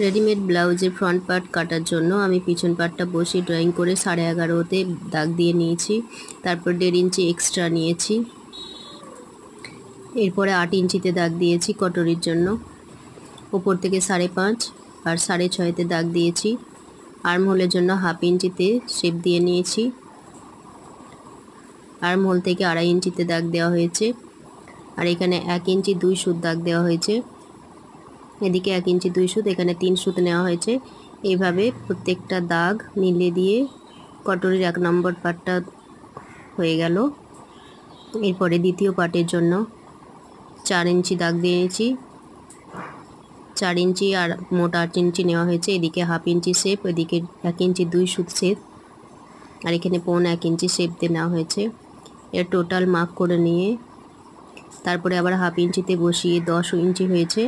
Readymade ব্লাউজের front part কাটার জন্য আমি পিছন পার্টটা বসে ড্রয়িং করে 11.5-তে দাগ দিয়ে নিয়েছি। তারপর 1.5 ইঞ্চি এক্সট্রা নিয়েছি। এরপরে 8 ইঞ্চিতে দাগ দিয়েছি কটরির জন্য। উপর থেকে 5.5 আর 6.5-তে দাগ দিয়েছি। আর্ম হোলের জন্য 1/2 ইঞ্চিতে শেপ দিয়ে নিয়েছি। আর্ম হোল থেকে 2.5 ইঞ্চিতে দাগ দেওয়া হয়েছে। আর এখানে 1 ইঞ্চি 2 সুত দাগ দেওয়া হয়েছে। এদিকে 1 ইঞ্চি 2 সুত, এখানে 3 সুত নেওয়া হয়েছে। এইভাবে প্রত্যেকটা দাগ মিলিয়ে দিয়ে কটরির 1 নম্বর পার্টটা হয়ে গেল। এরপরে দ্বিতীয় পার্টের জন্য 4 ইঞ্চি দাগ দিয়েছি। 4 ইঞ্চি আর মোট 8 ইঞ্চি নেওয়া হয়েছে। এদিকে 1/2 ইঞ্চি শেপ, এদিকে 1 ইঞ্চি 2 সুত শেপ, আর এখানে 1.25 ইঞ্চি শেপ দিয়ে নেওয়া হয়েছে। এর টোটাল মার্ক করে নিয়ে তারপরে আবার 1/2 ইঞ্চিতে বসিয়ে 10 ইঞ্চি হয়েছে।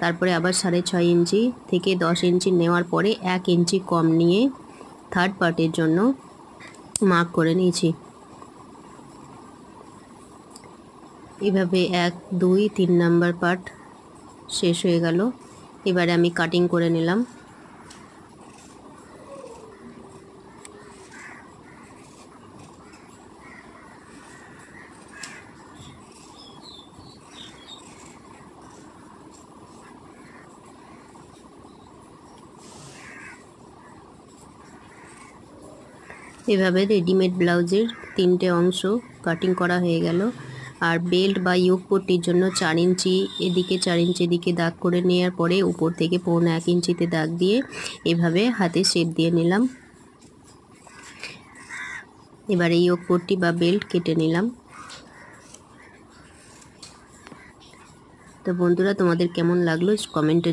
তারপরে আবার 6.5 ইঞ্চি থেকে 10 ইঞ্চি নেওয়ার পরে 1 ইঞ্চি কম নিয়ে থার্ড পার্টের জন্য মার্ক করে নিয়েছি। এভাবে 1, 2, 3 নাম্বার পার্ট শেষ হয়ে গেল। এবারে আমি কাটিং করে নিলাম। এভাবে রেডিমেড ব্লাউজের 3টে অংশ কাটিং করা হয়ে গেল। আর বেল্ট বা ইয়োক পট্টির জন্য 4 ইঞ্চি এদিকে 4 ইঞ্চি এদিকে দাগ করে নেওয়ার পরে উপর থেকে 1.25 ইঞ্চিতে দাগ দিয়ে এভাবে হাতে শেপ দিয়ে নিলাম। এবারে ইয়োক পট্টি বা বেল্ট কেটে নিলাম। তো বন্ধুরা, তোমাদের কেমন লাগলো কমেন্টে